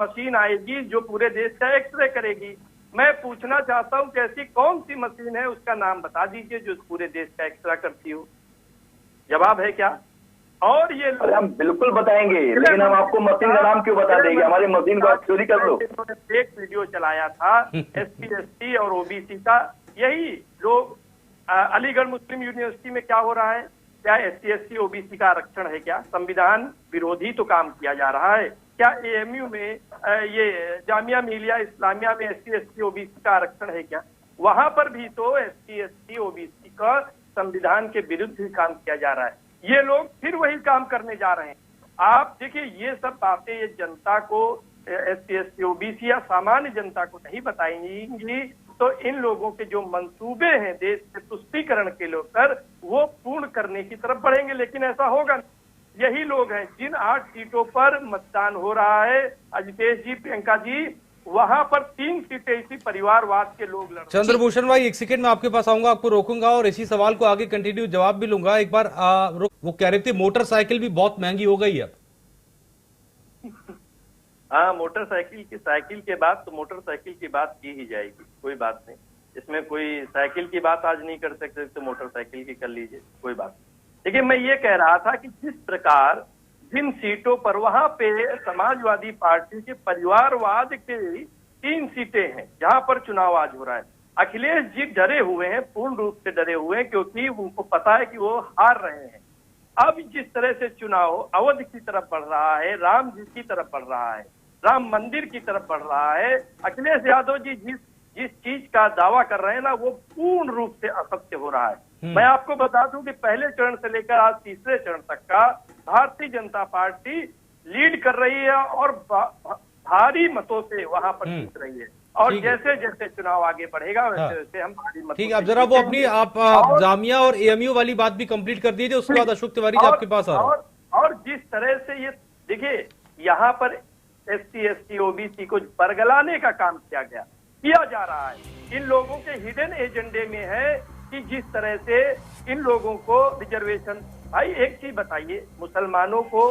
Machine आएगी जो पूरे देश का एक्सरे करेगी। मैं पूछना चाहता हूं कि ऐसी कौन सी मशीन है, उसका नाम बता दीजिए जो पूरे देश का एक्सरे करती हो। जवाब है क्या? और ये हम बिल्कुल बताएंगे, लेकिन हम आपको मशीन का नाम क्यों बता देंगे? हमारी मशीन को आप चोरी कर लो। एक वीडियो चलाया था एससी एसटी और ओबीसी का, यही लोग अलीगढ़ मुस्लिम यूनिवर्सिटी में क्या हो रहा है? क्या एससी एसटी ओबीसी का आरक्षण है? क्या संविधान विरोधी तो काम किया जा रहा है? क्या एएमयू में ये जामिया मिलिया इस्लामिया में एससी एसटी ओबीसी का आरक्षण है? क्या वहां पर भी तो एससी एसटी ओबीसी का संविधान के विरुद्ध ही काम किया जा रहा है? ये लोग फिर वही काम करने जा रहे हैं। आप देखिए, ये सब बातें ये जनता को, एससी एसटी ओबीसी या सामान्य जनता को नहीं बताएंगी तो इन लोगों के जो मंसूबे हैं देश के तुष्टीकरण के लेकर वो पूर्ण करने की तरफ बढ़ेंगे, लेकिन ऐसा होगा नहीं। यही लोग हैं जिन 8 सीटों पर मतदान हो रहा है, अजितेश जी, प्रियंका जी, वहां पर 3 सीटें इसी परिवारवाद के लोग लड़। चंद्रभूषण भाई, एक सेकंड में आपके पास आऊंगा, आपको रोकूंगा और इसी सवाल को आगे कंटिन्यू जवाब भी लूंगा। एक बार वो कह रहे थे मोटरसाइकिल भी बहुत महंगी हो गई है। हाँ, साइकिल के बाद तो मोटरसाइकिल की बात की ही जाएगी, कोई बात नहीं इसमें। कोई साइकिल की बात आज नहीं कर सकते तो मोटरसाइकिल की कर लीजिए, कोई बात नहीं। लेकिन मैं ये कह रहा था कि जिस प्रकार जिन सीटों पर वहां पे समाजवादी पार्टी के परिवारवाद के 3 सीटें हैं जहां पर चुनाव आज हो रहा है, अखिलेश जी डरे हुए हैं, पूर्ण रूप से डरे हुए हैं, क्योंकि उनको पता है कि वो हार रहे हैं। अब जिस तरह से चुनाव अवध की तरफ बढ़ रहा है, राम जी की तरफ बढ़ रहा है, राम मंदिर की तरफ बढ़ रहा है, अखिलेश यादव जी जिस चीज का दावा कर रहे हैं ना, वो पूर्ण रूप से असत्य हो रहा है। मैं आपको बता दूं कि पहले चरण से लेकर आज तीसरे चरण तक का भारतीय जनता पार्टी लीड कर रही है और भारी मतों से वहां पर जीत रही है। और जैसे जैसे चुनाव आगे बढ़ेगा वैसे वैसे हम भारी मतों। ठीक है, अब जरा वो अपनी आप जामिया और एएमयू वाली बात भी कंप्लीट कर दीजिए, उसके बाद अशोक तिवारी जी आपके पास आ रहा हूं। और जिस तरह से ये देखिए, यहाँ पर एससी एसटी ओबीसी को बरगलाने का काम किया जा रहा है। इन लोगों के हिडन एजेंडे में है कि जिस तरह से इन लोगों को रिजर्वेशन। भाई एक चीज बताइए, मुसलमानों को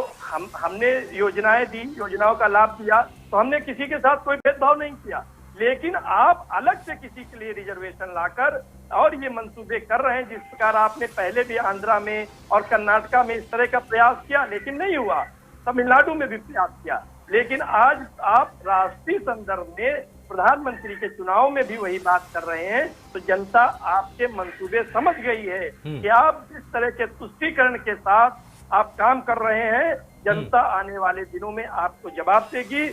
हमने योजनाएं दी, योजनाओं का लाभ दिया, तो हमने किसी के साथ कोई भेदभाव नहीं किया। लेकिन आप अलग से किसी के लिए रिजर्वेशन लाकर और ये मंसूबे कर रहे हैं, जिस प्रकार आपने पहले भी आंध्रा में और कर्नाटका में इस तरह का प्रयास किया लेकिन नहीं हुआ, तमिलनाडु में भी प्रयास किया, लेकिन आज आप राष्ट्रीय संदर्भ में प्रधानमंत्री के चुनाव में भी वही बात कर रहे हैं। तो जनता आपके मंसूबे समझ गई है कि आप जिस तरह के तुष्टीकरण के साथ आप काम कर रहे हैं, जनता आने वाले दिनों में आपको जवाब देगी।